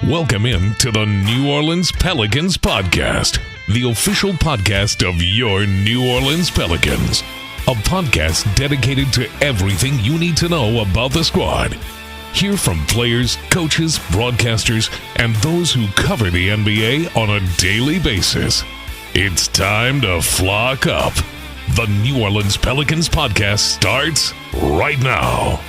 Welcome in to the New Orleans Pelicans Podcast, the official podcast of your New Orleans Pelicans. A podcast dedicated to everything you need to know about the squad. Hear from players, coaches, broadcasters, and those who cover the NBA on a daily basis. It's time to flock up. The New Orleans Pelicans Podcast starts right now.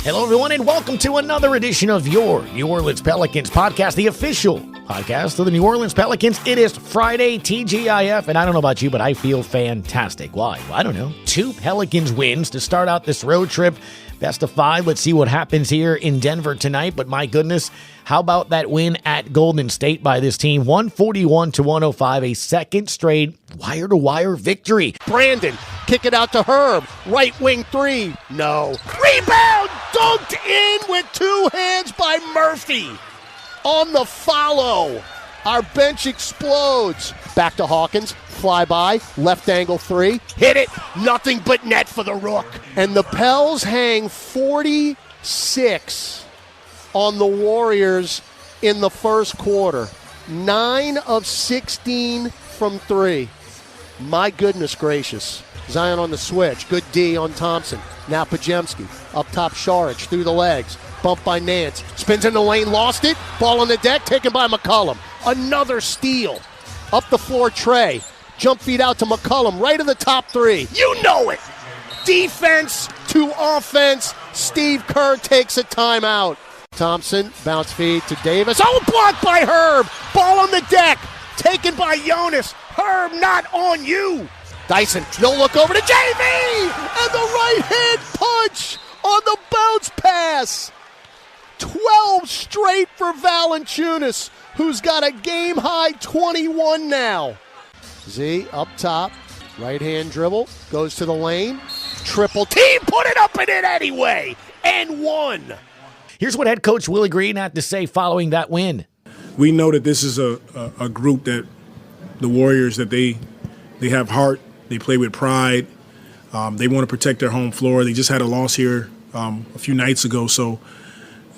Hello, everyone, and welcome to another edition of your New Orleans Pelicans Podcast, the official podcast of the New Orleans Pelicans. It is Friday, TGIF, and I don't know about you, but I feel fantastic. Why? Well, I don't know. 2 Pelicans wins to start out this road trip. Best of 5. Let's see what happens here in Denver tonight. But my goodness, how about that win at Golden State by this team? 141-105, a second straight wire-to-wire victory. Brandon, kick it out to Herb. Right wing 3. No. Rebound! Dunked in with 2 hands by Murphy. On the follow. Our bench explodes. Back to Hawkins. Fly by. Left angle 3. Hit it. Nothing but net for the Rook. And the Pels hang 46 on the Warriors in the first quarter. 9 of 16 from 3. My goodness gracious. Zion on the switch. Good D on Thompson. Now Pajemski. Up top Šarić through the legs. Bumped by Nance. Spins in the lane. Lost it. Ball on the deck. Taken by McCollum. Another steal. Up the floor Trey. Jump feed out to McCollum. Right of the top 3. You know it. Defense to offense. Steve Kerr takes a timeout. Thompson. Bounce feed to Davis. Oh, blocked by Herb. Ball on the deck. Taken by Jonas. Herb not on you. Dyson, no look over to JV, and the right-hand punch on the bounce pass. 12 straight for Valanciunas, who's got a game-high 21 now. Z up top, right-hand dribble, goes to the lane. Triple team, put it up and in anyway, and one. Here's what head coach Willie Green had to say following that win. We know that this is a group that the Warriors, that they have heart. They play with pride. They want to protect their home floor. They just had a loss here a few nights ago, so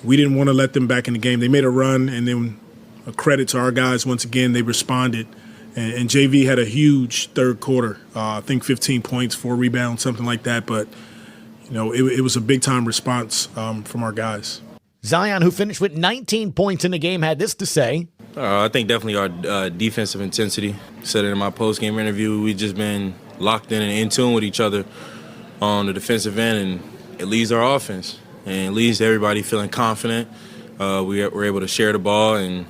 we didn't want to let them back in the game. They made a run, and then a credit to our guys. Once again, they responded. And JV had a huge third quarter. I think 15 points, 4 rebounds, something like that. But, you know, it was a big-time response from our guys. Zion, who finished with 19 points in the game, had this to say. I think definitely our defensive intensity. Said it in my post-game interview. We've just been locked in tune with each other on the defensive end, and it leads our offense. And it leads to everybody feeling confident. We're able to share the ball, and,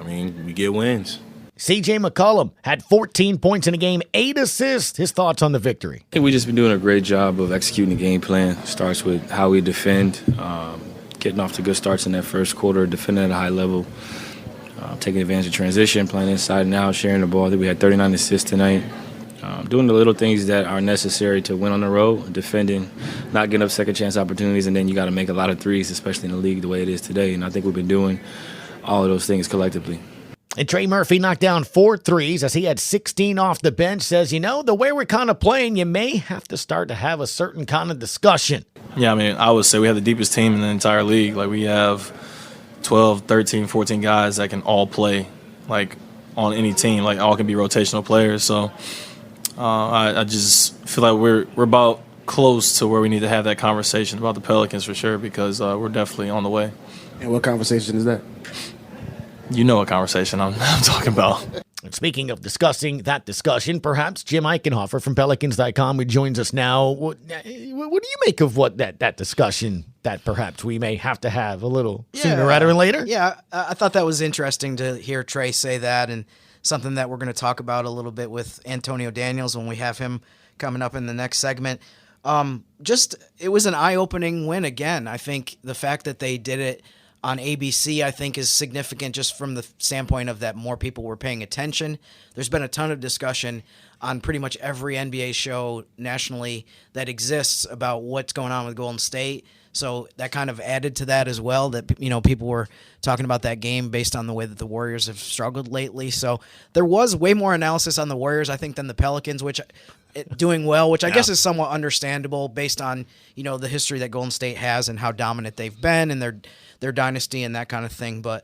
we get wins. C.J. McCollum had 14 points in the game, 8 assists. His thoughts on the victory. I think we've just been doing a great job of executing the game plan. Starts with how we defend, getting off to good starts in that first quarter, defending at a high level. Taking advantage of transition, playing inside and out, sharing the ball. I think we had 39 assists tonight. Doing the little things that are necessary to win on the road, defending, not getting up second chance opportunities, and then you got to make a lot of threes, especially in the league the way it is today. And I think we've been doing all of those things collectively. And Trey Murphy knocked down 4 threes as he had 16 off the bench. Says, the way we're kind of playing, you may have to start to have a certain kind of discussion. Yeah, I would say we have the deepest team in the entire league. Like, we have 12, 13, 14 guys that can all play, like, on any team. Like, all can be rotational players. So I just feel like we're about close to where we need to have that conversation about the Pelicans for sure, because we're definitely on the way. And what conversation is that? You know what conversation I'm talking about. And speaking of discussing that discussion, perhaps Jim Eichenhofer from Pelicans.com joins us now. What do you make of what that discussion that perhaps we may have to have a little sooner rather than later? Yeah, I thought that was interesting to hear Trey say that, and something that we're going to talk about a little bit with Antonio Daniels when we have him coming up in the next segment. It was an eye-opening win again. I think the fact that they did it on ABC, I think, is significant just from the standpoint of that more people were paying attention. There's been a ton of discussion on pretty much every NBA show nationally that exists about what's going on with Golden State. So that kind of added to that as well, that, people were talking about that game based on the way that the Warriors have struggled lately. So there was way more analysis on the Warriors, I think, than the Pelicans, which doing well, which I guess is somewhat understandable based on, the history that Golden State has and how dominant they've been and their dynasty and that kind of thing. But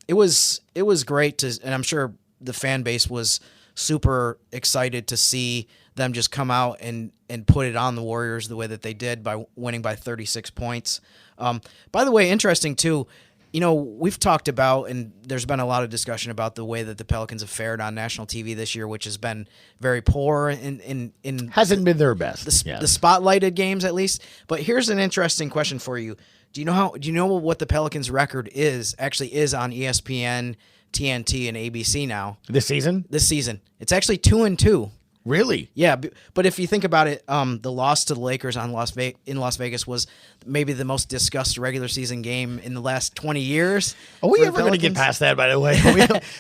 it was great and I'm sure the fan base was super excited to see them just come out and put it on the Warriors the way that they did by winning by 36 points. By the way, interesting too, we've talked about, and there's been a lot of discussion about the way that the Pelicans have fared on national TV this year, which has been very poor in hasn't been their best. The spotlighted games at least. But here's an interesting question for you. Do you know what the Pelicans record is on ESPN, TNT, and ABC now? This season? This season. It's actually 2-2. Really? Yeah, but if you think about it, the loss to the Lakers in Las Vegas was maybe the most discussed regular season game in the last 20 years. Are we ever going to get past that, by the way?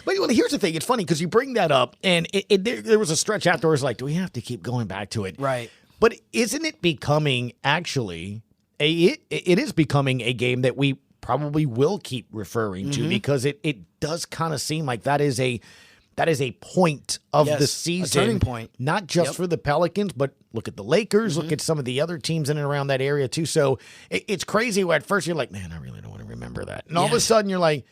But here's the thing. It's funny because you bring that up, and there was a stretch afterwards like, do we have to keep going back to it? Right. But isn't it becoming actually it is becoming a game that we probably will keep referring to because it does kind of seem like that is a point of the season, a turning point, not just for the Pelicans, but look at the Lakers, look at some of the other teams in and around that area too. So it's crazy. At first you're like, man, I really don't want to remember that. And all of a sudden you're like,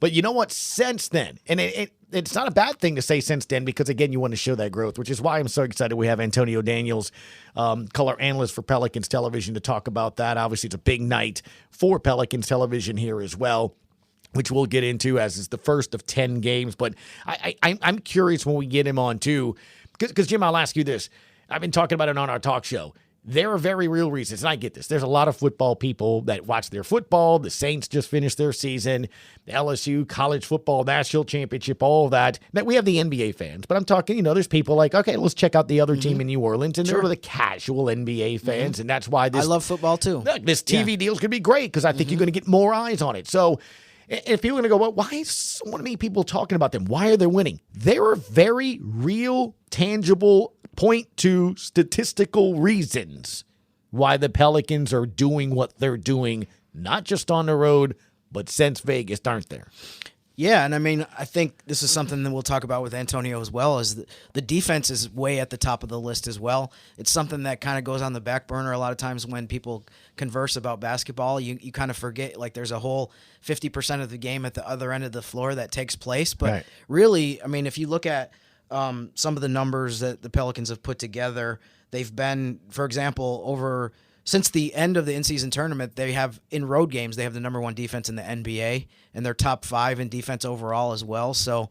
but you know what? Since then, and it's not a bad thing to say since then, because again, you want to show that growth, which is why I'm so excited we have Antonio Daniels, color analyst for Pelicans television, to talk about that. Obviously it's a big night for Pelicans television here as well, which we'll get into as is the first of 10 games. But I'm curious when we get him on too, because Jim, I'll ask you this. I've been talking about it on our talk show. There are very real reasons, and I get this. There's a lot of football people that watch their football. The Saints just finished their season. The LSU college football national championship, all of that. That we have the NBA fans, but I'm talking, there's people like, okay, let's check out the other team in New Orleans, and there are the casual NBA fans, and that's why this. I love football too. Look, this TV deal is going to be great because I think you're going to get more eyes on it. So if people are going to go, well, why is so many people talking about them? Why are they winning? There are very real, tangible, point to statistical reasons why the Pelicans are doing what they're doing, not just on the road, but since Vegas, aren't there? Yeah, and I mean, I think this is something that we'll talk about with Antonio as well, is the defense is way at the top of the list as well. It's something that kind of goes on the back burner a lot of times when people converse about basketball. You kind of forget, like, there's a whole 50% of the game at the other end of the floor that takes place. But really, I mean, if you look at some of the numbers that the Pelicans have put together, they've been, for example, since the end of the in-season tournament, they have, in road games, they have the number one defense in the NBA, and they're top 5 in defense overall as well. So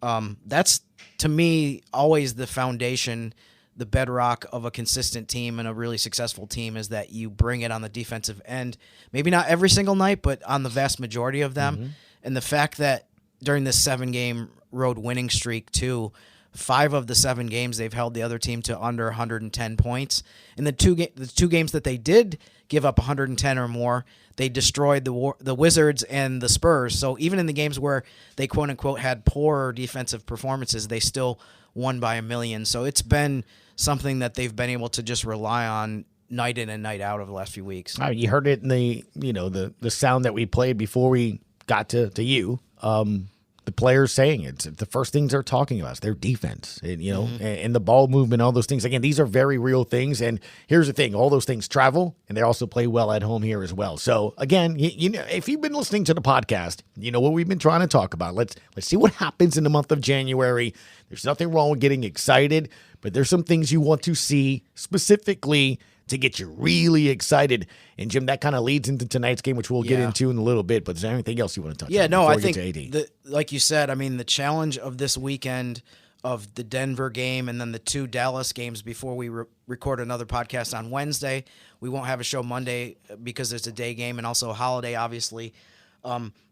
that's, to me, always the foundation, the bedrock of a consistent team and a really successful team, is that you bring it on the defensive end. Maybe not every single night, but on the vast majority of them. And the fact that during this 7-game road winning streak too, 5 of the 7 games they've held the other team to under 110 points. In the two games that they did give up 110 or more, they destroyed the Wizards and the Spurs. So even in the games where they quote unquote had poor defensive performances, they still won by a million. So it's been something that they've been able to just rely on night in and night out over the last few weeks. You heard it in the sound that we played before we got to you. The players saying it. The first things they're talking about is their defense, and, and the ball movement, all those things. Again, these are very real things. And here's the thing: all those things travel, and they also play well at home here as well. So again, if you've been listening to the podcast, you know what we've been trying to talk about. Let's see what happens in the month of January. There's nothing wrong with getting excited, but there's some things you want to see specifically to get you really excited. And Jim, that kind of leads into tonight's game, which we'll get into in a little bit. But is there anything else you want to touch on? Yeah, no, I think, like you said, I mean, the challenge of this weekend of the Denver game and then the 2 Dallas games before we record another podcast on Wednesday. We won't have a show Monday because there's a day game and also a holiday, obviously.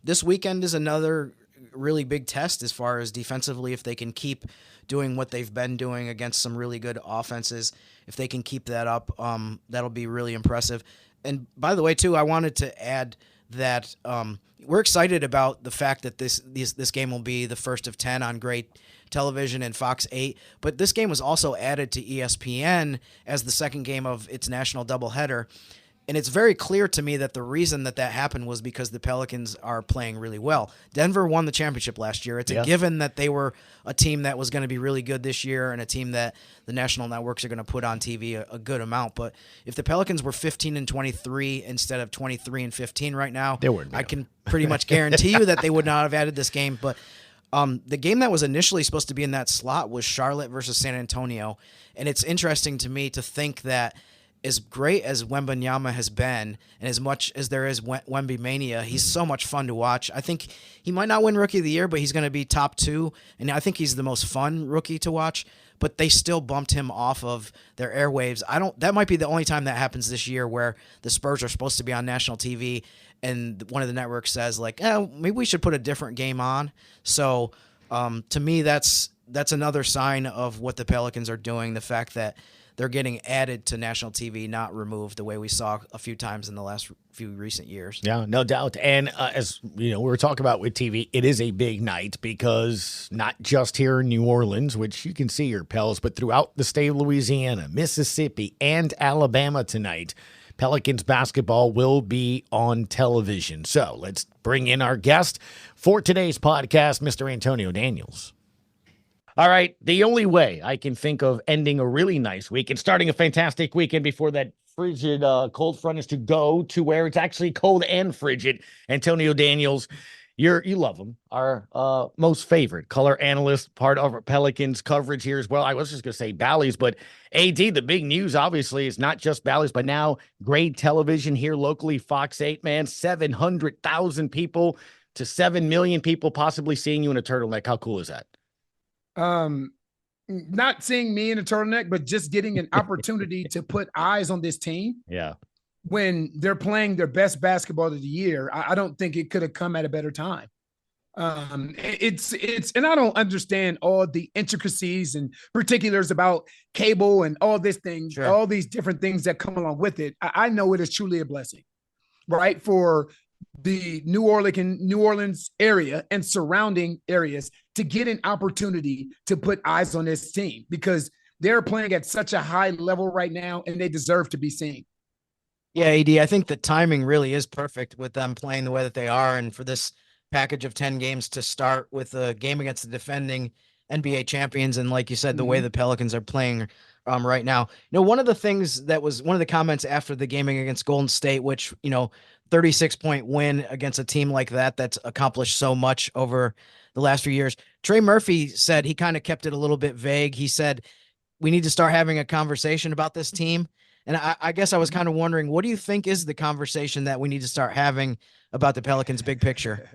This weekend is another really big test as far as defensively, if they can keep doing what they've been doing against some really good offenses. If they can keep that up, that'll be really impressive. And by the way, too, I wanted to add that we're excited about the fact that this game will be the first of 10 on great television and Fox 8. But this game was also added to ESPN as the second game of its national doubleheader. And it's very clear to me that the reason that happened was because the Pelicans are playing really well. Denver won the championship last year. It's a given that they were a team that was going to be really good this year and a team that the national networks are going to put on TV a good amount. But if the Pelicans were 15-23 instead of 23-15 right now, I can pretty much guarantee you that they would not have added this game. But the game that was initially supposed to be in that slot was Charlotte versus San Antonio. And it's interesting to me to think that as great as Wembanyama has been, and as much as there is Wemby mania, he's so much fun to watch. I think he might not win Rookie of the Year, but he's going to be top 2, and I think he's the most fun rookie to watch. But they still bumped him off of their airwaves. That might be the only time that happens this year where the Spurs are supposed to be on national TV, and one of the networks says like, maybe we should put a different game on. So to me, that's another sign of what the Pelicans are doing. The fact that they're getting added to national TV, not removed, the way we saw a few times in the last few recent years. Yeah, no doubt. And as you know, we were talking about with TV, it is a big night because not just here in New Orleans, which you can see your Pels, but throughout the state of Louisiana, Mississippi, and Alabama tonight, Pelicans basketball will be on television. So let's bring in our guest for today's podcast, Mr. Antonio Daniels. All right, the only way I can think of ending a really nice week and starting a fantastic weekend before that frigid cold front is to go to where it's actually cold and frigid. Antonio Daniels, you love him, our most favorite color analyst, part of our Pelicans coverage here as well. I was just going to say Bally's, but AD, the big news obviously is not just Bally's, but now great television here locally, Fox 8, man, 700,000 people to 7 million people possibly seeing you in a turtleneck. How cool is that? Not seeing me in a turtleneck, but just getting an opportunity to put eyes on this team. Yeah. When they're playing their best basketball of the year, I don't think it could have come at a better time. It's, and I don't understand all the intricacies and particulars about cable and all this thing, all these different things that come along with it. I know it is truly a blessing, right? For the New Orleans area and surrounding areas to get an opportunity to put eyes on this team because they're playing at such a high level right now and they deserve to be seen. Yeah, AD, I think the timing really is perfect with them playing the way that they are. And for this package of 10 games to start with a game against the defending NBA champions. And like you said, the way the Pelicans are playing right now, one of the things that was one of the comments after the game against Golden State, which, 36-point win against a team like that's accomplished so much over the last few years. Trey Murphy said he kind of kept it a little bit vague. He said, we need to start having a conversation about this team. And I guess I was kind of wondering, what do you think is the conversation that we need to start having about the Pelicans' big picture?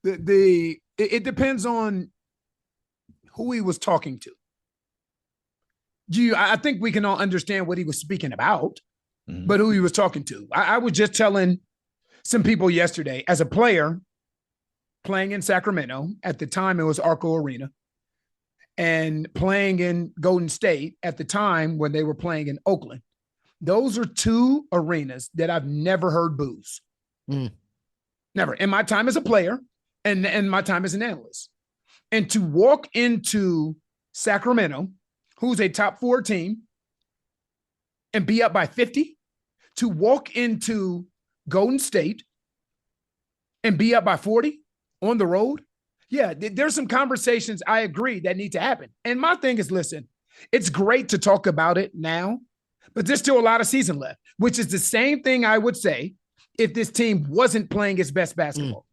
It depends on who he was talking to. I think we can all understand what he was speaking about, but who he was talking to. I was just telling some people yesterday, as a player playing in Sacramento, at the time it was Arco Arena, and playing in Golden State at the time when they were playing in Oakland. Those are two arenas that I've never heard boos. Never. In my time as a player and my time as an analyst. And to walk into Sacramento, who's a top 4 team, and be up by 50, to walk into Golden State and be up by 40 on the road. Yeah, there's some conversations I agree that need to happen. And my thing is, listen, it's great to talk about it now, but there's still a lot of season left, which is the same thing I would say if this team wasn't playing its best basketball.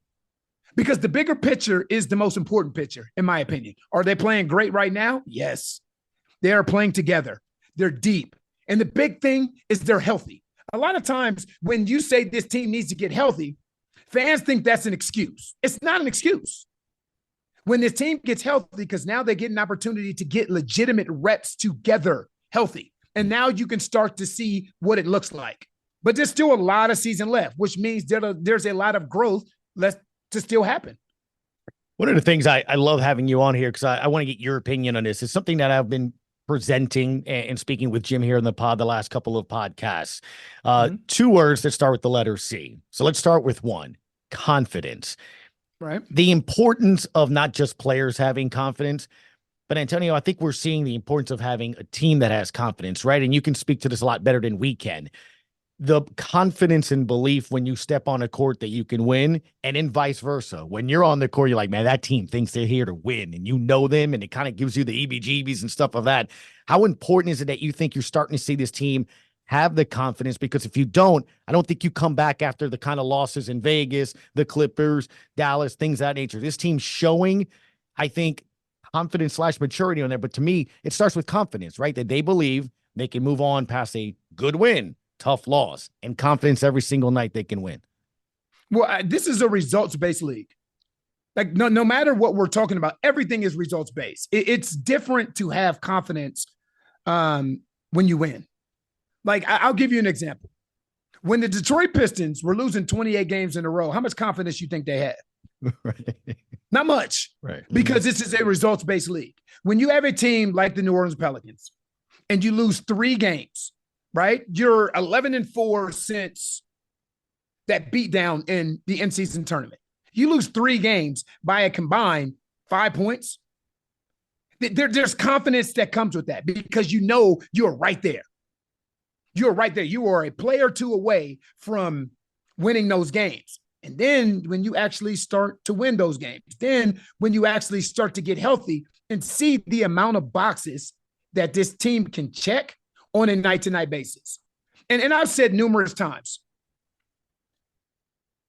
Because the bigger picture is the most important picture, in my opinion. Are they playing great right now? Yes. They are playing together. They're deep. And the big thing is they're healthy. A lot of times when you say this team needs to get healthy, fans think that's an excuse. It's not an excuse. When this team gets healthy, because now they get an opportunity to get legitimate reps together healthy. And now you can start to see what it looks like. But there's still a lot of season left, which means there's a lot of growth left to still happen. One of the things I love having you on here, because I want to get your opinion on this, is something that I've been presenting and speaking with Jim here in the pod the last couple of podcasts. 2 words that start with the letter C. So let's start with one: confidence. Right. The importance of not just players having confidence, but Antonio, I think we're seeing the importance of having a team that has confidence, right? And you can speak to this a lot better than we can. the confidence and belief when you step on a court that you can win, and in vice versa. When you're on the court, you're like, man, that team thinks they're here to win, and you know them, and it kind of gives you the EBGBs and stuff of that. How important is it that you think you're starting to see this team have the confidence? Because if you don't, I don't think you come back after the kind of losses in Vegas, the Clippers, Dallas, things of that nature. This team's showing, I think, confidence / maturity on there. But to me, it starts with confidence, right? That they believe they can move on past a good win, tough loss, and confidence every single night they can win. Well, this is a results-based league. Like, no matter what we're talking about, everything is results-based. It's different to have confidence when you win. Like, I'll give you an example. When the Detroit Pistons were losing 28 games in a row, how much confidence you think they had? Right. Not much. Right. Because this is a results-based league. When you have a team like the New Orleans Pelicans and you lose 3 games, right? You're 11-4 since that beatdown in the in-season tournament. You lose 3 games by a combined 5 points. There's confidence that comes with that because you know you're right there. You're right there. You are a play or 2 away from winning those games. And then when you actually start to win those games, then when you actually start to get healthy and see the amount of boxes that this team can check on a night-to-night basis. And I've said numerous times,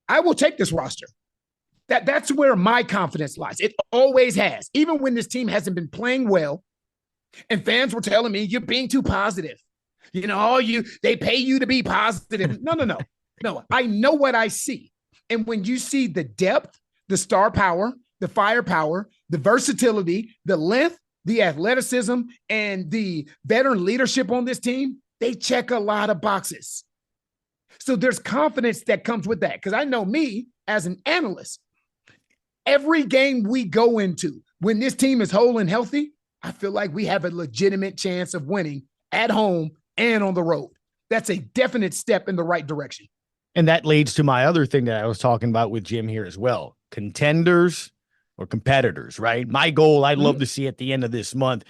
I will take this roster. That's where my confidence lies. It always has. Even when this team hasn't been playing well, and fans were telling me, you're being too positive. You know, they pay you to be positive. No. I know what I see. And when you see the depth, the star power, the firepower, the versatility, the length, the athleticism, and the veteran leadership on this team, they check a lot of boxes. So there's confidence that comes with that. Because I know me as an analyst, every game we go into, when this team is whole and healthy, I feel like we have a legitimate chance of winning at home and on the road. That's a definite step in the right direction. And that leads to my other thing that I was talking about with Jim here as well. Contenders or competitors, right? My goal I'd love to see at the end of this month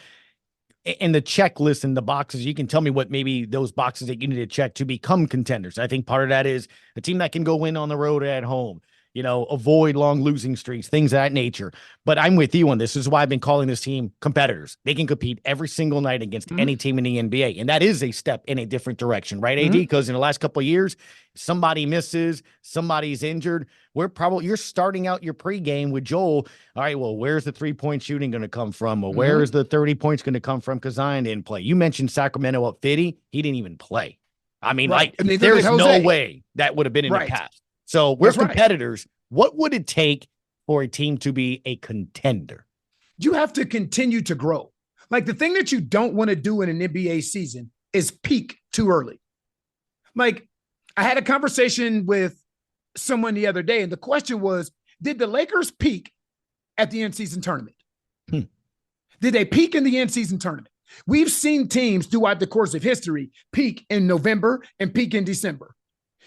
in the checklist and the boxes, you can tell me what maybe those boxes that you need to check to become contenders. I think part of that is a team that can go win on the road or at home, you know, avoid long losing streaks, things of that nature. But I'm with you on this. This is why I've been calling this team competitors. They can compete every single night against any team in the NBA. And that is a step in a different direction, right, AD? Because in the last couple of years, somebody misses, somebody's injured. You're starting out your pregame with Joel. All right, well, where's the 3-point shooting going to come from? Or where is the 30 points going to come from? Because Zion didn't play. You mentioned Sacramento up 50. He didn't even play. I mean, right. There's no way that would have been in the past. So we're competitors. Right. What would it take for a team to be a contender? You have to continue to grow. Like, the thing that you don't want to do in an NBA season is peak too early. Like, I had a conversation with someone the other day, and the question was, did the Lakers peak at the in-season tournament? Did they peak in the in-season tournament? We've seen teams throughout the course of history peak in November and peak in December.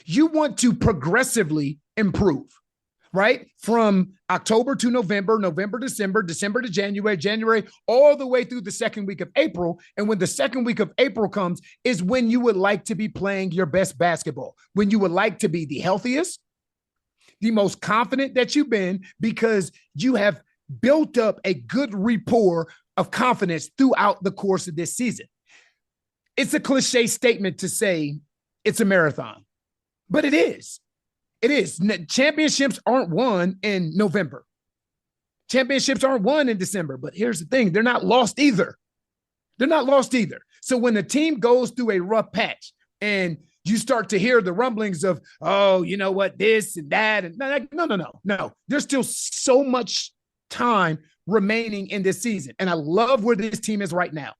You want to progressively improve, right? From October to November, November, December to January, all the way through the second week of April. And when the second week of April comes is when you would like to be playing your best basketball, when you would like to be the healthiest, the most confident that you've been, because you have built up a good rapport of confidence throughout the course of this season. It's a cliche statement to say it's a marathon, but it is. It is. Championships aren't won in November. Championships aren't won in December. But here's the thing. They're not lost either. So when the team goes through a rough patch and you start to hear the rumblings of, oh, you know what, this and that. And no. There's still so much time remaining in this season. And I love where this team is right now,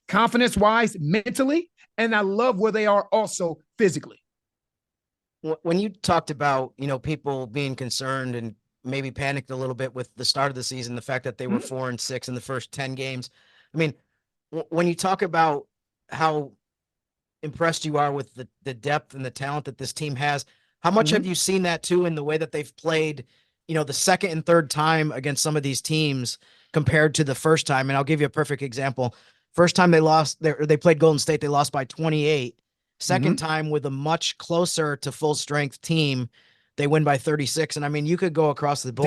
confidence-wise, mentally, and I love where they are also physically. When you talked about, people being concerned and maybe panicked a little bit with the start of the season, the fact that they were 4-6 in the first 10 games. I mean, when you talk about how impressed you are with the depth and the talent that this team has, how much have you seen that too in the way that they've played, the second and third time against some of these teams compared to the first time? And I'll give you a perfect example. First time they lost, they played Golden State, they lost by 28. Second time with a much closer to full strength team, they win by 36. And I mean, you could go across the board.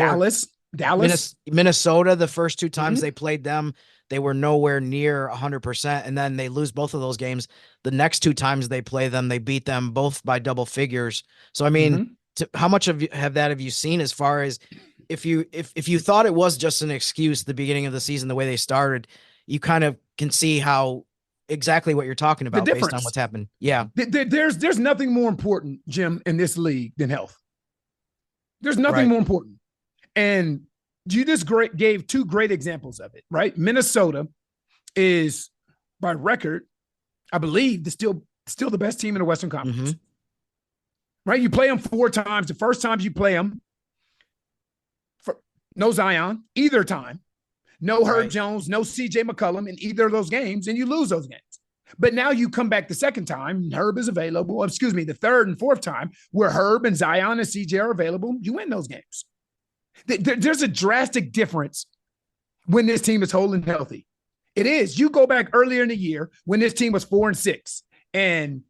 Dallas, Minnesota, the first two times they played them, they were nowhere near 100%. And then they lose both of those games. The next two times they play them, they beat them both by double figures. So, I mean, how much have you seen as far as if you thought it was just an excuse at the beginning of the season, the way they started, you kind of can see how exactly what you're talking about based on what's happened. Yeah. There's nothing more important, Jim, in this league than health. There's nothing more important. And you just gave two great examples of it, right? Minnesota is, by record, I believe, still the best team in the Western Conference. Right? You play them 4 times. The first time you play them, no Zion either time. No Herb Jones, no CJ McCollum in either of those games, and you lose those games. But now you come back the second time, Herb is available. The third and fourth time, where Herb and Zion and CJ are available, you win those games. There's a drastic difference when this team is whole and healthy. It is. You go back earlier in the year when this team was 4-6, and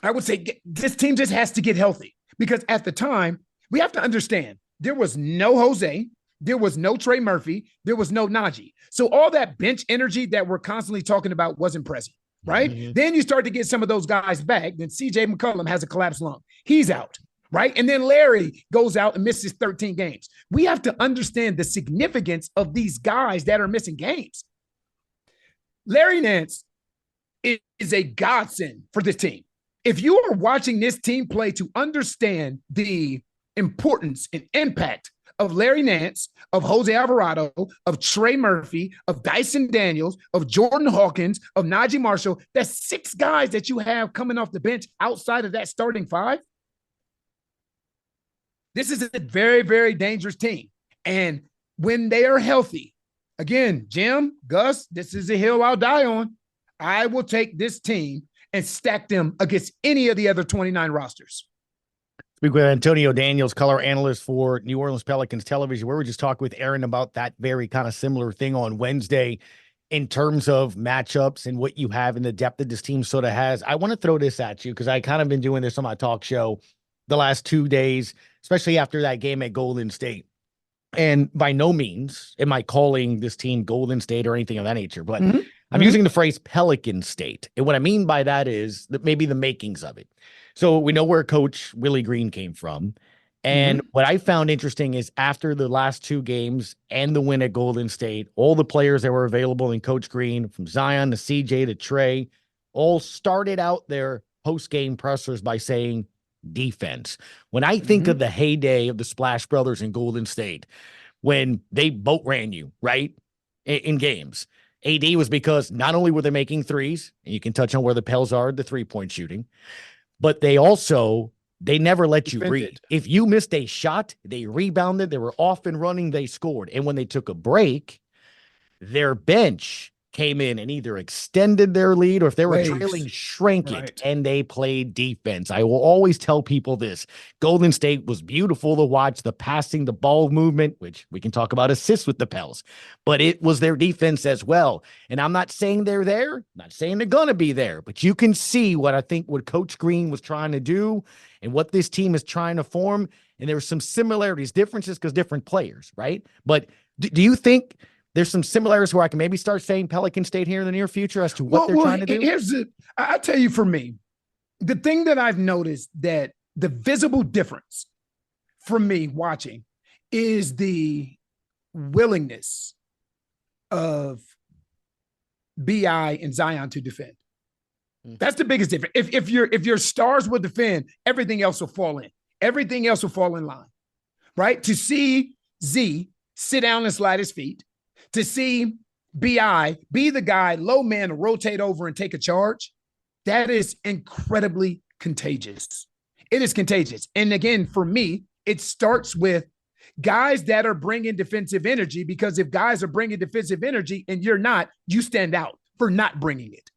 I would say this team just has to get healthy, because at the time, we have to understand there was no Jose, there was no Trey Murphy, there was no Naji. So all that bench energy that we're constantly talking about wasn't present, right? Then you start to get some of those guys back. Then CJ McCollum has a collapsed lung. He's out, right? And then Larry goes out and misses 13 games. We have to understand the significance of these guys that are missing games. Larry Nance is a godsend for this team. If you are watching this team play to understand the importance and impact of Larry Nance, of Jose Alvarado, of Trey Murphy, of Dyson Daniels, of Jordan Hawkins, of Naji Marshall, that's 6 guys that you have coming off the bench outside of that starting 5. This is a very, very dangerous team. And when they are healthy, again, Jim, Gus, this is a hill I'll die on. I will take this team and stack them against any of the other 29 rosters. Speak with Antonio Daniels, color analyst for New Orleans Pelicans television, where we just talked with Aaron about that very kind of similar thing on Wednesday in terms of matchups and what you have and the depth that this team sort of has. I want to throw this at you because I kind of been doing this on my talk show the last 2 days, especially after that game at Golden State. And by no means am I calling this team Golden State or anything of that nature, but I'm using the phrase Pelican State. And what I mean by that is that maybe the makings of it. So we know where Coach Willie Green came from. And what I found interesting is after the last 2 games and the win at Golden State, all the players that were available in Coach Green, from Zion to CJ to Trey, all started out their post-game pressers by saying defense. When I think of the heyday of the Splash Brothers in Golden State, when they boat ran you, right, in games, AD was because not only were they making threes, and you can touch on where the Pels are, the three-point shooting, but they never let you read. If you missed a shot, they rebounded. They were off and running. They scored. And when they took a break, their bench came in and either extended their lead, or if they were trailing, shrank it, and they played defense. I will always tell people this. Golden State was beautiful to watch, the passing, the ball movement, which we can talk about assists with the Pels, but it was their defense as well. And I'm not saying they're there, not saying they're going to be there, but you can see what Coach Green was trying to do and what this team is trying to form. And there were some similarities, differences because different players, right? But do you think there's some similarities where I can maybe start saying Pelican State here in the near future as to what they're trying to do? I tell you, for me, the thing that I've noticed that the visible difference for me watching is the willingness of BI and Zion to defend. That's the biggest difference. If your stars will defend, everything else will fall in. Everything else will fall in line, right? To see Z sit down and slide his feet, to see BI be the guy, low man, to rotate over and take a charge, that is incredibly contagious. It is contagious. And again, for me, it starts with guys that are bringing defensive energy, because if guys are bringing defensive energy and you're not, you stand out for not bringing it,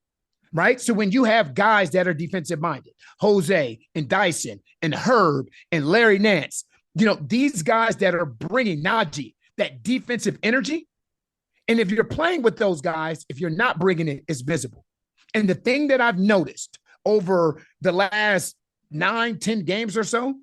right? So when you have guys that are defensive-minded, Jose and Dyson and Herb and Larry Nance, these guys that are bringing Naji, that defensive energy. And if you're playing with those guys, if you're not bringing it, it's visible. And the thing that I've noticed over the last 9-10 games or so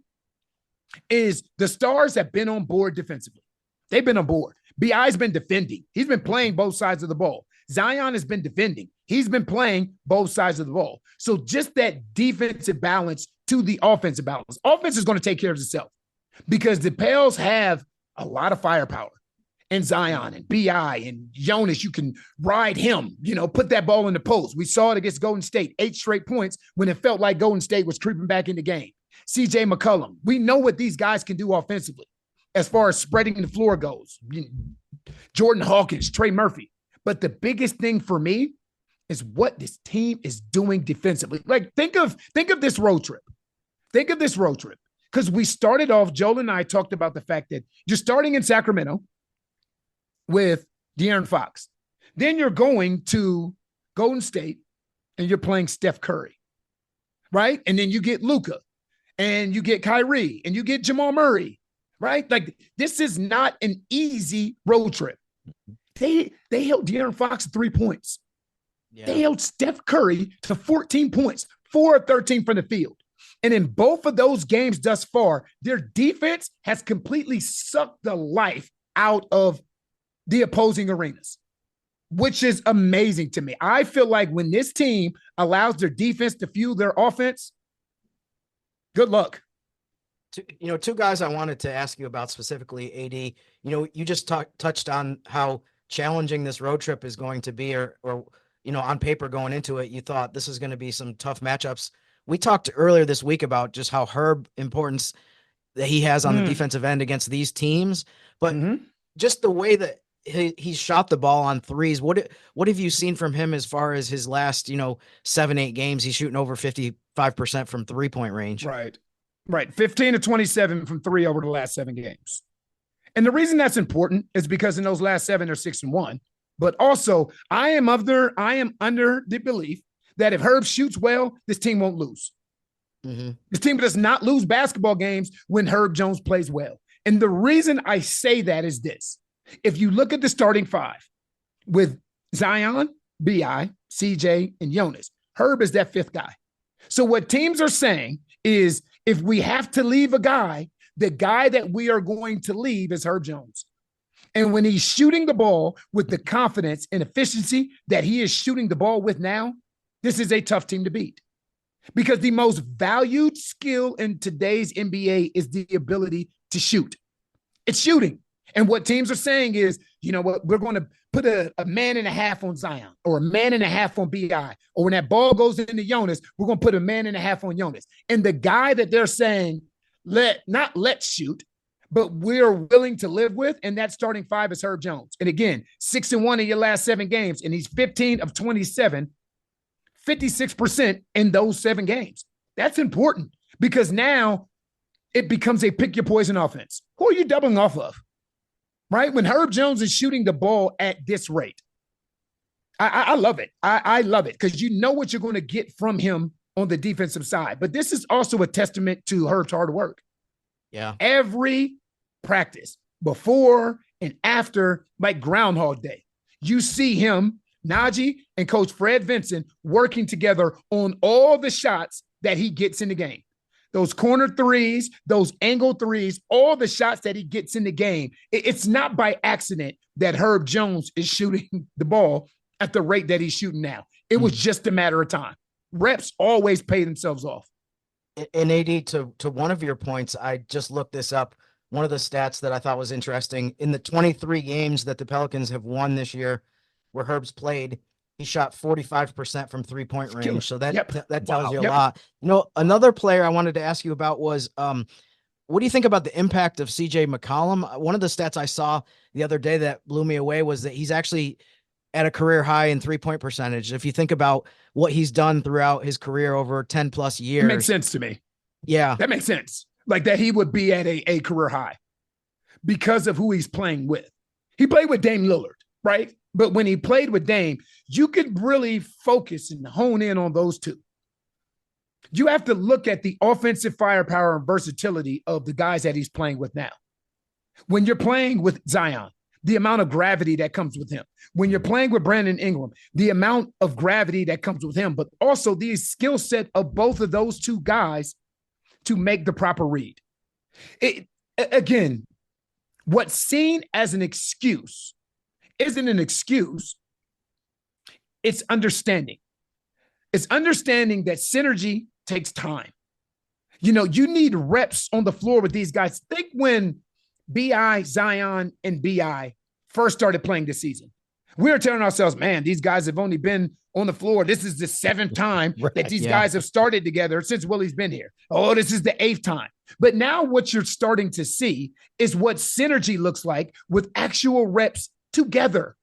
is the stars have been on board defensively. They've been on board. BI's been defending. He's been playing both sides of the ball. Zion has been defending. He's been playing both sides of the ball. So just that defensive balance to the offensive balance. Offense is going to take care of itself because the Pels have a lot of firepower. And Zion and BI and Jonas, you can ride him, put that ball in the post. We saw it against Golden State, 8 straight points when it felt like Golden State was creeping back in the game. CJ McCollum, we know what these guys can do offensively as far as spreading the floor goes. Jordan Hawkins, Trey Murphy. But the biggest thing for me is what this team is doing defensively. Like, think of this road trip. Think of this road trip. Because we started off, Joel and I talked about the fact that you're starting in Sacramento with De'Aaron Fox. Then you're going to Golden State and you're playing Steph Curry, right? And then you get Luka and you get Kyrie and you get Jamal Murray, right? Like, this is not an easy road trip. They held De'Aaron Fox to 3 points. Yeah. They held Steph Curry to 14 points, 4 of 13 from the field. And in both of those games thus far, their defense has completely sucked the life out of the opposing arenas, which is amazing to me. I feel like when this team allows their defense to fuel their offense, good luck. Two guys I wanted to ask you about specifically, AD. You just touched on how challenging this road trip is going to be, or on paper going into it, you thought this is going to be some tough matchups. We talked earlier this week about just how Herb importance that he has on the defensive end against these teams, but just the way that he shot the ball on threes. What have you seen from him as far as his last, 7-8 games? He's shooting over 55% from 3-point range. Right. 15 to 27 from 3 over the last 7 games. And the reason that's important is because in those last 7, they're 6-1. But also, I am under the belief that if Herb shoots well, this team won't lose. This team does not lose basketball games when Herb Jones plays well. And the reason I say that is this. If you look at the starting 5 with Zion, BI, CJ, and Jonas, Herb is that 5th guy. So what teams are saying is if we have to leave a guy, the guy that we are going to leave is Herb Jones. And when he's shooting the ball with the confidence and efficiency that he is shooting the ball with now, this is a tough team to beat. Because the most valued skill in today's NBA is the ability to shoot. It's shooting. And what teams are saying is, you know what, we're going to put a man and a half on Zion or a man and a half on BI. Or when that ball goes into Jonas, we're going to put a man and a half on Jonas. And the guy that they're saying, let's shoot, but we're willing to live with, and that starting 5 is Herb Jones. And again, 6-1 in your last 7 games, and he's 15 of 27, 56% in those 7 games. That's important because now it becomes a pick your poison offense. Who are you doubling off of? Right? When Herb Jones is shooting the ball at this rate, I love it. I love it because you know what you're going to get from him on the defensive side. But this is also a testament to Herb's hard work. Yeah. Every practice, before and after, like Groundhog Day, you see him, Naji, and Coach Fred Vinson working together on all the shots that he gets in the game. Those corner threes, those angle threes, all the shots that he gets in the game. It's not by accident that Herb Jones is shooting the ball at the rate that he's shooting now. It was just a matter of time. Reps always pay themselves off. And AD, to one of your points, I just looked this up. One of the stats that I thought was interesting, in the 23 games that the Pelicans have won this year where Herb's played, he shot 45% from 3-point range. So that tells you a lot. Another player I wanted to ask you about was, what do you think about the impact of CJ McCollum? One of the stats I saw the other day that blew me away was that he's actually at a career high in 3-point percentage. If you think about what he's done throughout his career over 10 plus years. It makes sense to me. Yeah. That makes sense. Like that he would be at a career high because of who he's playing with. He played with Dame Lillard, right? But when he played with Dame, you could really focus and hone in on those two. You have to look at the offensive firepower and versatility of the guys that he's playing with now. When you're playing with Zion, the amount of gravity that comes with him. When you're playing with Brandon Ingram, the amount of gravity that comes with him, but also the skill set of both of those two guys to make the proper read. Again, what's seen as an excuse isn't an excuse. It's understanding. It's understanding that synergy takes time. You need reps on the floor with these guys. Think when B.I., Zion, and B.I. first started playing this season. We were telling ourselves, man, these guys have only been on the floor. This is the 7th time that these guys have started together since Willie's been here. Oh, this is the 8th time. But now what you're starting to see is what synergy looks like with actual reps together.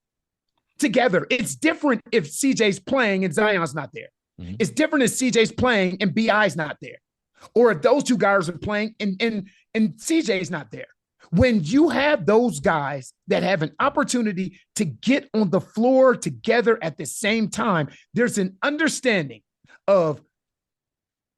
It's different if CJ's playing and Zion's not there. Mm-hmm. It's different if CJ's playing and BI's not there. Or if those two guys are playing and CJ's not there. When you have those guys that have an opportunity to get on the floor together at the same time, there's an understanding of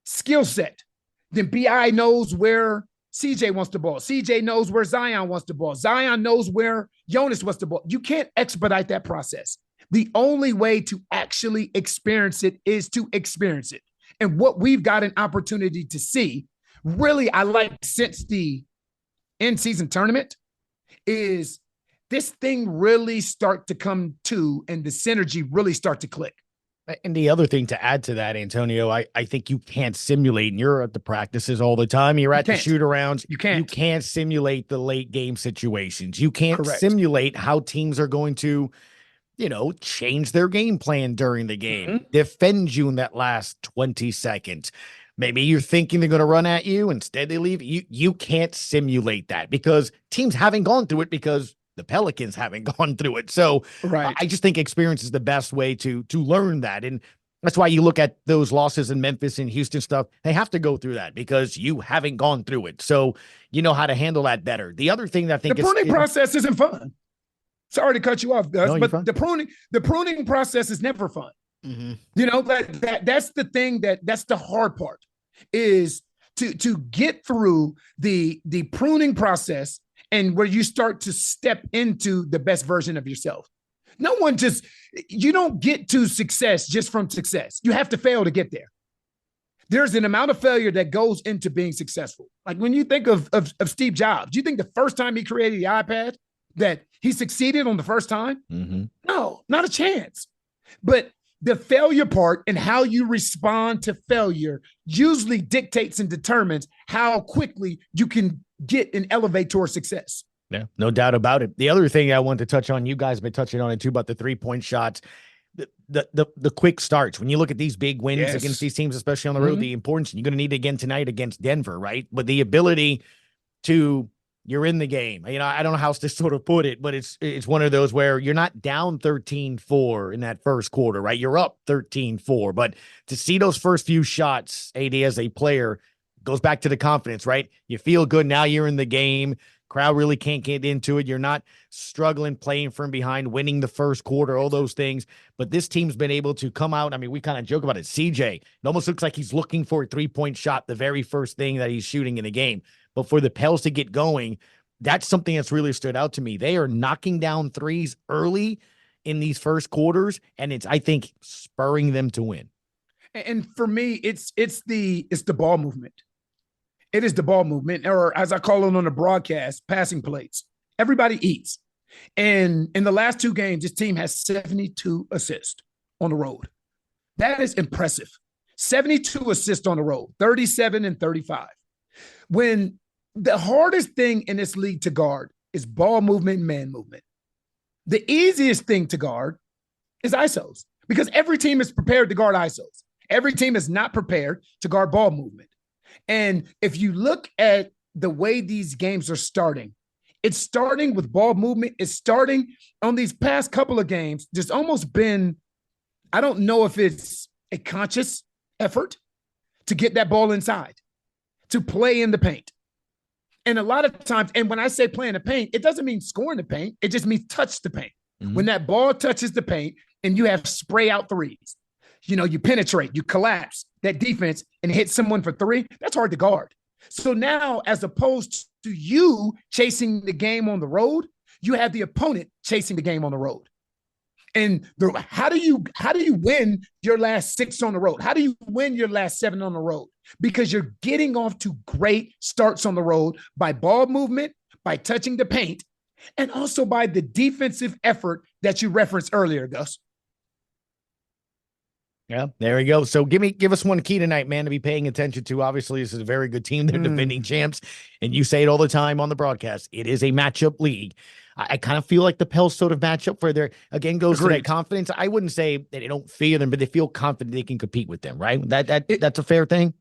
skill set. Then BI knows where CJ wants the ball. CJ knows where Zion wants the ball. Zion knows where Jonas wants the ball. You can't expedite that process. The only way to actually experience it is to experience it. And what we've got an opportunity to see, really, I like since the in-season tournament, is this thing really start to come to and the synergy really start to click. And the other thing to add to that, Antonio, I think you can't simulate, and you're at the practices all the time. You're at the shoot-arounds. You can't simulate the late game situations. You can't simulate how teams are going to, change their game plan during the game, defend you in that last 20 seconds. Maybe you're thinking they're going to run at you. Instead, they leave. You can't simulate that because teams haven't gone through it because the Pelicans haven't gone through it. So I just think experience is the best way to learn that. And that's why you look at those losses in Memphis and Houston stuff. They have to go through that because you haven't gone through it. So you know how to handle that better. The other thing that I think the pruning process isn't fun. Sorry to cut you off, Gus, but the pruning process is never fun. Mm-hmm. That's the thing that's the hard part is to get through the pruning process and where you start to step into the best version of yourself. You don't get to success just from success. You have to fail to get there. There's an amount of failure that goes into being successful. Like when you think of Steve Jobs, you think the first time he created the iPad that he succeeded on the first time? Mm-hmm. No, not a chance. But the failure part and how you respond to failure usually dictates and determines how quickly you can get and elevate towards success. Yeah, no doubt about it. The other thing I want to touch on, you guys have been touching on it too, about the 3-point shots, the quick starts. When you look at these big wins against these teams, especially on the road, the importance, you're going to need again tonight against Denver, right? But the ability to, you're in the game. I don't know how to sort of put it, but it's one of those where you're not down 13-4 in that first quarter, right? You're up 13-4. But to see those first few shots, AD as a player, goes back to the confidence, right? You feel good. Now you're in the game. Crowd really can't get into it. You're not struggling, playing from behind, winning the first quarter, all those things. But this team's been able to come out. I mean, we kind of joke about it. CJ, it almost looks like he's looking for a 3-point shot, the very first thing that he's shooting in the game. But for the Pels to get going, that's something that's really stood out to me. They are knocking down threes early in these first quarters, and it's, I think, spurring them to win. And for me, it's the ball movement. It is the ball movement, or as I call it on the broadcast, passing plays. Everybody eats. And in the last 2 games, this team has 72 assists on the road. That is impressive. 72 assists on the road, 37 and 35. When the hardest thing in this league to guard is ball movement and man movement. The easiest thing to guard is ISOs because every team is prepared to guard ISOs. Every team is not prepared to guard ball movement. And if you look at the way these games are starting, it's starting with ball movement. It's starting on these past couple of games. There's almost been, I don't know if it's a conscious effort to get that ball inside, to play in the paint. And a lot of times, and when I say play in the paint, it doesn't mean score in the paint. It just means touch the paint. Mm-hmm. When that ball touches the paint and you have spray out threes, you penetrate, you collapse that defense and hit someone for 3, that's hard to guard. So now, as opposed to you chasing the game on the road, you have the opponent chasing the game on the road. And how do you win your last 6 on the road? How do you win your last 7 on the road? Because you're getting off to great starts on the road by ball movement, by touching the paint, and also by the defensive effort that you referenced earlier, Gus. Yeah, there we go. So give us one key tonight, man, to be paying attention to. Obviously, this is a very good team. They're defending champs, and you say it all the time on the broadcast. It is a matchup league. I kind of feel like the Pels sort of matchup where they're, again, goes to that confidence. I wouldn't say that they don't fear them, but they feel confident they can compete with them, right? That's a fair thing?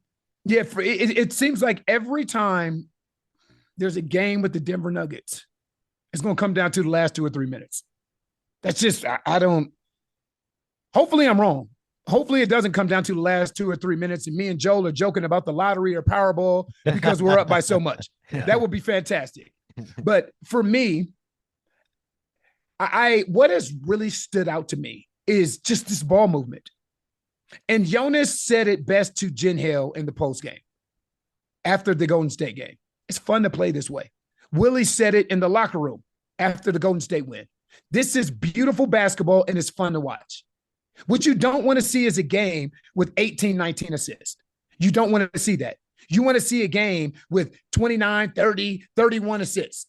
Yeah, it seems like every time there's a game with the Denver Nuggets, it's going to come down to the last 2 or 3 minutes. That's just, I don't – hopefully I'm wrong. Hopefully it doesn't come down to the last 2 or 3 minutes and me and Joel are joking about the lottery or Powerball because we're up by so much. That would be fantastic. But for me, what has really stood out to me is just this ball movement. And Jonas said it best to Jen Hill in the postgame after the Golden State game. It's fun to play this way. Willie said it in the locker room after the Golden State win. This is beautiful basketball and it's fun to watch. What you don't want to see is a game with 18, 19 assists. You don't want to see that. You want to see a game with 29, 30, 31 assists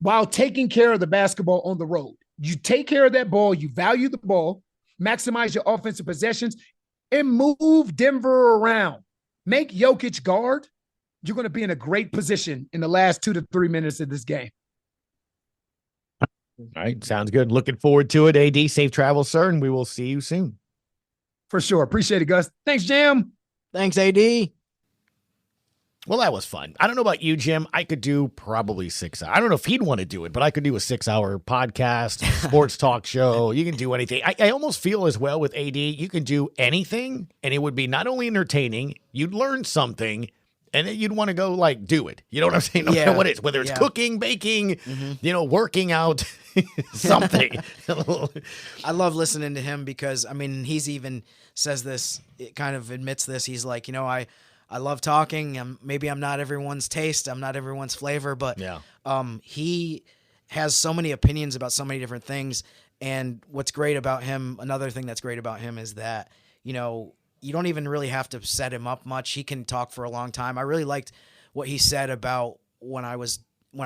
while taking care of the basketball on the road. You take care of that ball, you value the ball, maximize your offensive possessions, and move Denver around. Make Jokic guard. You're going to be in a great position in the last 2 to 3 minutes of this game. All right, sounds good. Looking forward to it. AD, safe travel, sir, and we will see you soon. For sure. Appreciate it, Gus. Thanks, Jim. Thanks, AD. Well, that was fun. I don't know about you, Jim. I could do probably 6 hours. I don't know if he'd want to do it, but I could do a 6-hour podcast, sports talk show. You can do anything. I almost feel as well with AD, you can do anything, and it would be not only entertaining, you'd learn something, and then you'd want to go, like, do it. You know what I'm saying? No matter what it is, whether it's cooking, baking, working out, something. I love listening to him because, I mean, he's even says this, it kind of admits this. He's like, I love talking. Maybe I'm not everyone's taste. I'm not everyone's flavor, but he has so many opinions about so many different things. And what's great about him, another thing that's great about him is that, you don't even really have to set him up much. He can talk for a long time. I really liked what he said about when I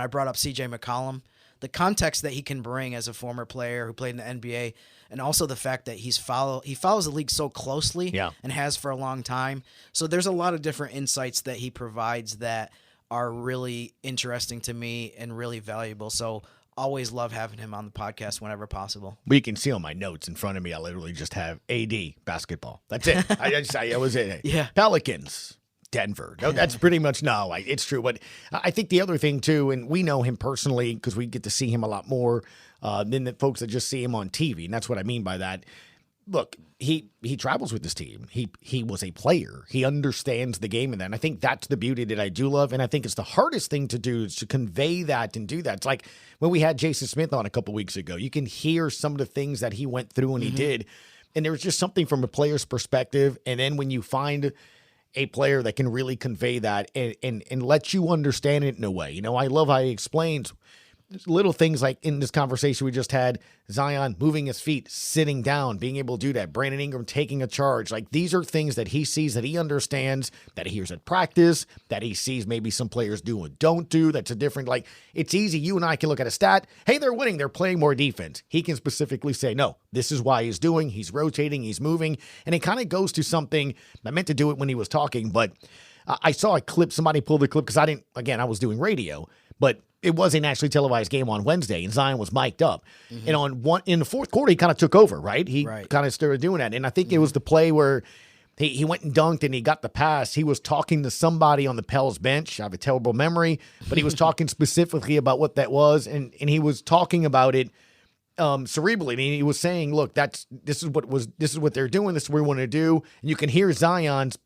brought up CJ McCollum, the context that he can bring as a former player who played in the NBA, and also the fact that he follows the league so closely and has for a long time. So there's a lot of different insights that he provides that are really interesting to me and really valuable. So always love having him on the podcast whenever possible. We can see on my notes in front of me, I literally just have AD basketball. That's it. I was it. Yeah. Pelicans, Denver. No, that's pretty much it's true. But I think the other thing too, and we know him personally because we get to see him a lot more than the folks that just see him on TV. And that's what I mean by that. Look, he travels with this team. He was a player. He understands the game and that. And I think that's the beauty that I do love. And I think it's the hardest thing to do is to convey that and do that. It's like when we had Jason Smith on a couple weeks ago, you can hear some of the things that he went through and he did. And there was just something from a player's perspective. And then when you find a player that can really convey that and let you understand it in a way, I love how he explains little things like in this conversation we just had, Zion moving his feet, sitting down, being able to do that. Brandon Ingram taking a charge. Like these are things that he sees, that he understands, that he hears at practice, that he sees maybe some players do and don't do. That's a different, it's easy. You and I can look at a stat. Hey, they're winning. They're playing more defense. He can specifically say, no, this is why he's doing. He's rotating. He's moving. And it kind of goes to something. I meant to do it when he was talking, but I saw a clip. Somebody pulled the clip because I was doing radio, but it was an actually televised game on Wednesday, and Zion was mic'd up. And in the fourth quarter, he kind of took over, right? He kind of started doing that. And I think it was the play where he went and dunked and he got the pass. He was talking to somebody on the Pels bench. I have a terrible memory, but he was talking specifically about what that was, and he was talking about it cerebrally. And he was saying, look, this is what they're doing. This is what we want to do. And you can hear Zion's,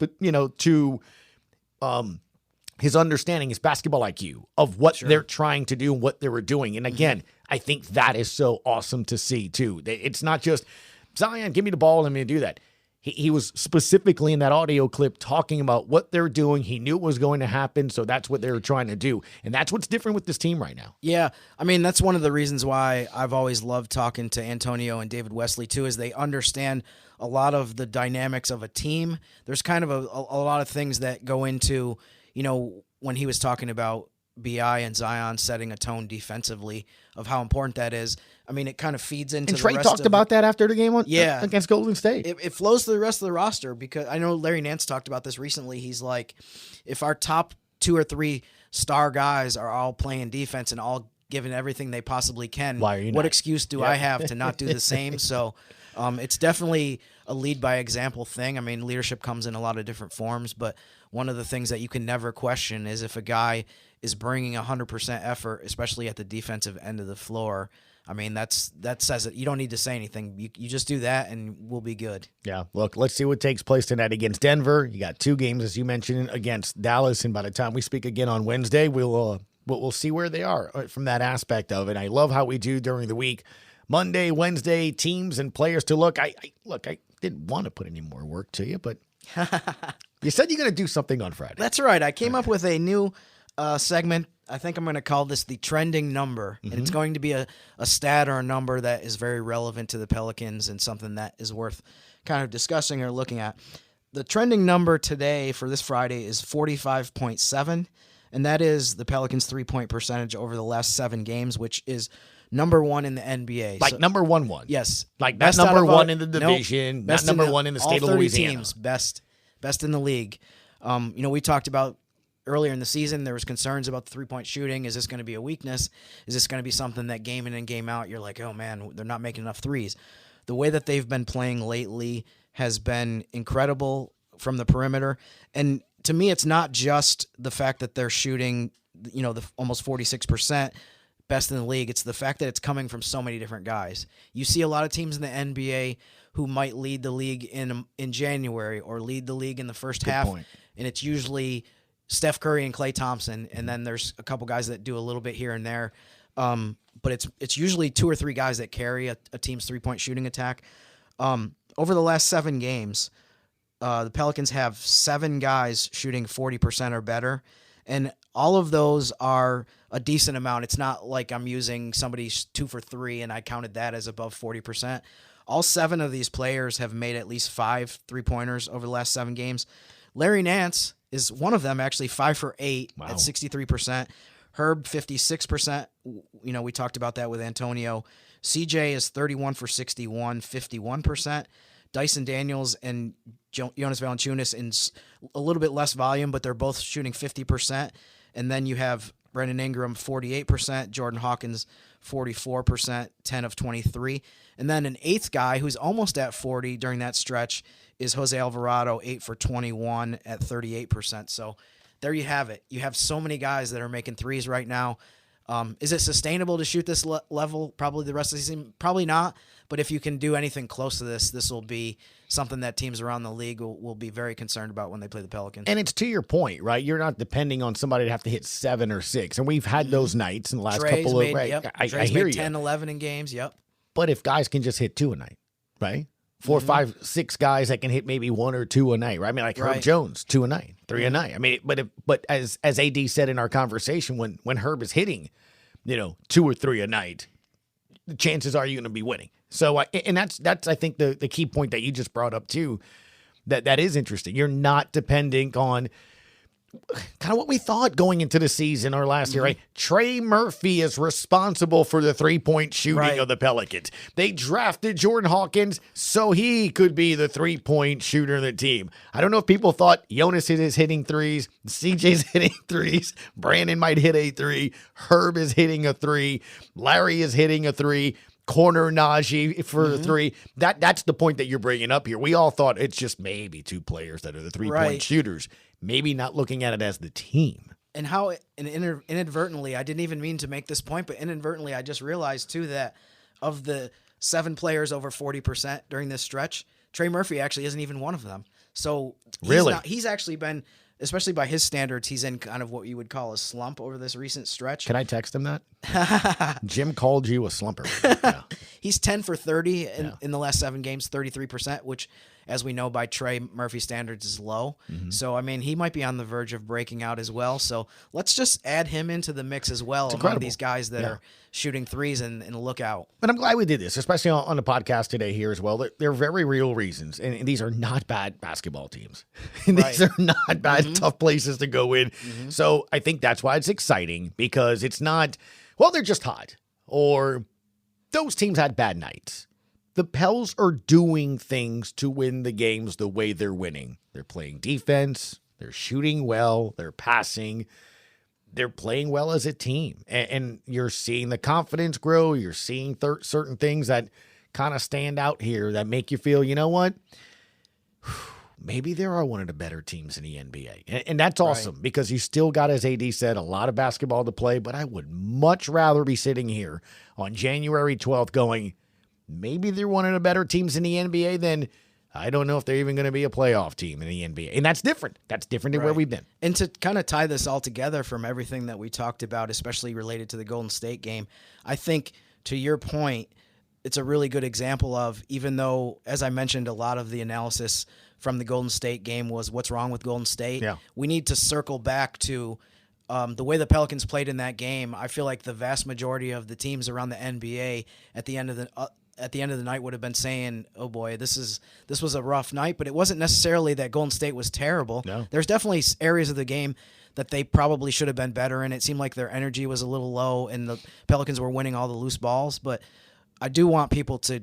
his understanding, his basketball IQ of what they're trying to do and what they were doing. And again, I think that is so awesome to see too. It's not just Zion, give me the ball and I'm going to do that. he was specifically in that audio clip talking about what they're doing. He knew it was going to happen, so that's what they were trying to do. And that's what's different with this team right now. Yeah, I mean, that's one of the reasons why I've always loved talking to Antonio and David Wesley, too, is they understand a lot of the dynamics of a team. There's kind of a lot of things that go into, when he was talking about BI and Zion setting a tone defensively of how important that is. I mean, it kind of feeds into and the Trey rest talked about that after the game against Golden State. It flows to the rest of the roster because I know Larry Nance talked about this recently. He's like, if our top 2 or 3 star guys are all playing defense and all giving everything they possibly can, what excuse do I have to not do the same? So it's definitely a lead by example thing. I mean, leadership comes in a lot of different forms, but one of the things that you can never question is if a guy is bringing 100% effort, especially at the defensive end of the floor. I mean, that says it. You don't need to say anything. You just do that, and we'll be good. Yeah, look, let's see what takes place tonight against Denver. You got 2 games, as you mentioned, against Dallas, and by the time we speak again on Wednesday, we'll see where they are from that aspect of it. I love how we do during the week. Monday, Wednesday, teams and players to look. I didn't want to put any more work to you, but you said you're going to do something on Friday. That's right. I came up with a new segment. I think I'm going to call this the trending number, and it's going to be a stat or a number that is very relevant to the Pelicans and something that is worth kind of discussing or looking at. The trending number today for this Friday is 45.7, and that is the Pelicans' three-point percentage over the last 7 games, which is number 1 in the NBA. Like number 1. Yes. Like that's number 1 in the division, not number 1 in the state of Louisiana. Teams, best in the league. We talked about earlier in the season, there was concerns about the three-point shooting. Is this going to be a weakness? Is this going to be something that game in and game out, you're like, oh, man, they're not making enough threes? The way that they've been playing lately has been incredible from the perimeter. And to me, it's not just the fact that they're shooting, the almost 46%, best in the league. It's the fact that it's coming from so many different guys. You see a lot of teams in the NBA who might lead the league in January or lead the league in the first half, and it's usually Steph Curry and Klay Thompson, and then there's a couple guys that do a little bit here and there. But it's usually 2 or 3 guys that carry a team's three-point shooting attack. Over the last 7 games, the Pelicans have 7 guys shooting 40% or better, and all of those are a decent amount. It's not like I'm using somebody's 2 for 3 and I counted that as above 40%. All 7 of these players have made at least 5 3-pointers over the last 7 games. Larry Nance is one of them, actually 5 for 8 at 63%. Herb, 56%. We talked about that with Antonio. CJ is 31 for 61, 51%. Dyson Daniels and Jonas Valanciunas in a little bit less volume, but they're both shooting 50%. And then you have Brandon Ingram, 48%. Jordan Hawkins, 44%, 10 of 23. And then an 8th guy who's almost at 40 during that stretch is Jose Alvarado, 8 for 21 at 38%. So there you have it. You have so many guys that are making threes right now. Is it sustainable to shoot this level probably the rest of the season? Probably not. But if you can do anything close to this will be something that teams around the league will be very concerned about when they play the Pelicans. And it's to your point, right? You're not depending on somebody to have to hit 7 or 6. And we've had those nights in the last Trey's couple of made, right. Yep. I hear you. 10, 11 in games, yep. But if guys can just hit 2 a night, right? 4, 5, 6 guys that can hit maybe 1 or 2 a night, right? I mean, like Herb Jones, 2 a night, 3 a night. I mean, but as AD said in our conversation, when Herb is hitting, 2 or 3 a night, the chances are you're going to be winning. So, and that's I think the key point that you just brought up too, that is interesting. You're not depending on kind of what we thought going into the season or last year, right? Trey Murphy is responsible for the 3-point shooting of the Pelicans. They drafted Jordan Hawkins so he could be the 3-point shooter of the team. I don't know if people thought Jonas is hitting threes, CJ's hitting threes, Brandon might hit a 3, Herb is hitting a 3, Larry is hitting a 3, corner Naji for the 3. That's the point that you're bringing up here. We all thought it's just maybe 2 players that are the 3-point shooters. Maybe not looking at it as the team. And how inadvertently, I didn't even mean to make this point, but inadvertently I just realized too that of the 7 players over 40% during this stretch, Trey Murphy actually isn't even one of them. So he's actually been, especially by his standards, he's in kind of what you would call a slump over this recent stretch. Can I text him that? Jim called you a slumper. Yeah. He's 10 for 30 in the last 7 games, 33%, which as we know by Trey Murphy standards, is low. So, I mean, he might be on the verge of breaking out as well. So let's just add him into the mix as well among these guys that are shooting threes and look out. But I'm glad we did this, especially on the podcast today here as well. They're very real reasons, and these are not bad basketball teams. These are not bad, tough places to go in. So I think that's why it's exciting, because it's not, well, they're just hot, or those teams had bad nights. The Pels are doing things to win the games the way they're winning. They're playing defense. They're shooting well. They're passing. They're playing well as a team. And you're seeing the confidence grow. You're seeing certain things that kind of stand out here that make you feel, you know what? Maybe there are one of the better teams in the NBA. And that's awesome, because you still got, as AD said, a lot of basketball to play. But I would much rather be sitting here on January 12th going, maybe they're one of the better teams in the NBA than I don't know if they're even going to be a playoff team in the NBA. And that's different. That's different than where we've been. And to kind of tie this all together from everything that we talked about, especially related to the Golden State game, I think, to your point, it's a really good example of, even though, as I mentioned, a lot of the analysis from the Golden State game was what's wrong with Golden State. We need to circle back to the way the Pelicans played in that game. I feel like the vast majority of the teams around the NBA at the end of the night would have been saying, oh boy, this was a rough night, but it wasn't necessarily that Golden State was terrible. No. There's definitely areas of the game that they probably should have been better in. It seemed like their energy was a little low and the Pelicans were winning all the loose balls. But I do want people to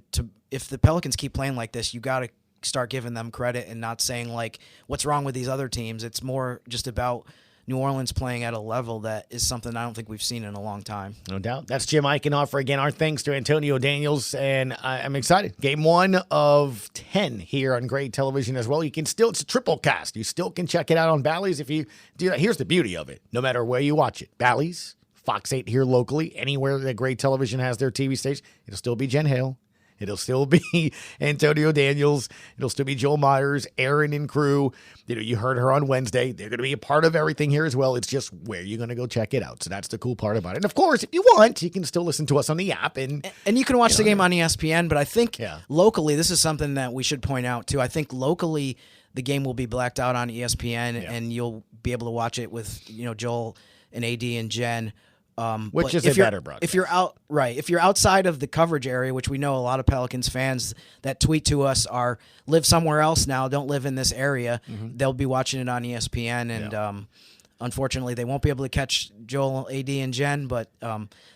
if the Pelicans keep playing like this, you got to start giving them credit and not saying like, what's wrong with these other teams? It's more just about New Orleans playing at a level that is something I don't think we've seen in a long time. No doubt. That's Jim Eichenhofer. Again, our thanks to Antonio Daniels, and I'm excited. Game 1 of 10 here on Great Television as well. You can still, it's a triple cast. You still can check it out on Bally's if you do that. Here's the beauty of it. No matter where you watch it, Bally's, Fox 8 here locally, anywhere that Great Television has their TV station, it'll still be Jen Hale. It'll still be Antonio Daniels. It'll still be Joel Myers, Aaron and crew. You heard her on Wednesday. They're going to be a part of everything here as well. It's just where you're going to go check it out. So that's the cool part about it. And of course, if you want, you can still listen to us on the app. And you can watch the game on ESPN. But I think locally, this is something that we should point out too. I think locally, the game will be blacked out on ESPN, and you'll be able to watch it with Joel and AD and Jen. Which is a better broadcast. If you're outside of the coverage area, which we know a lot of Pelicans fans that tweet to us live somewhere else now, don't live in this area, they'll be watching it on ESPN, and unfortunately they won't be able to catch Joel, AD, and Jen, but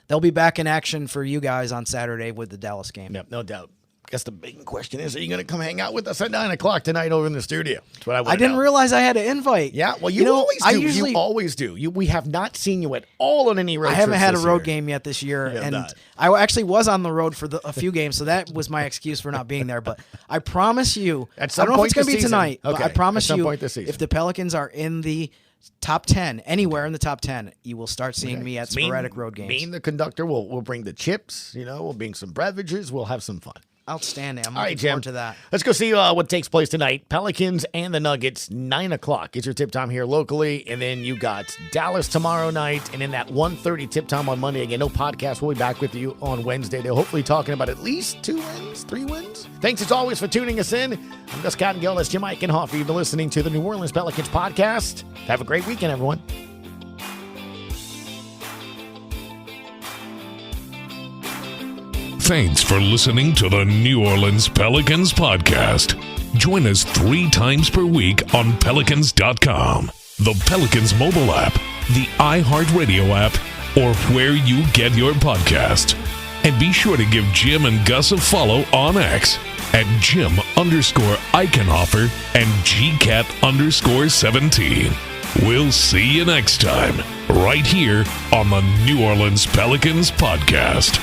they'll be back in action for you guys on Saturday with the Dallas game. Yep, no doubt. I guess the big question is, are you going to come hang out with us at 9 o'clock tonight over in the studio? That's what I didn't realize I had an invite. Yeah, well, you always do. You always do. We have not seen you at all on any road trips. I haven't had a road game yet this year, and I actually was on the road for a few games, so that was my excuse for not being there. But I promise you, I don't know if it's going to be tonight, but I promise you, if the Pelicans are in the top 10, anywhere in the top 10, you will start seeing me at sporadic road games. Me and the conductor will bring the chips, we'll bring some beverages, we'll have some fun. Outstanding. I'm looking forward to that. Let's go see what takes place tonight. Pelicans and the Nuggets, 9 o'clock is your tip time here locally. And then you got Dallas tomorrow night. And then that 1:30 tip time on Monday. Again, no podcast. We'll be back with you on Wednesday. They're hopefully talking about at least 2 wins, 3 wins. Thanks as always for tuning us in. I'm Gus Kattengell. That's Jim Eichenhofer. You've been listening to the New Orleans Pelicans Podcast. Have a great weekend, everyone. Thanks for listening to the New Orleans Pelicans Podcast. Join us 3 times per week on Pelicans.com, the Pelicans mobile app, the iHeartRadio app, or where you get your podcast. And be sure to give Jim and Gus a follow on X at Jim_Eichenhofer and GCat_17. We'll see you next time, right here on the New Orleans Pelicans Podcast.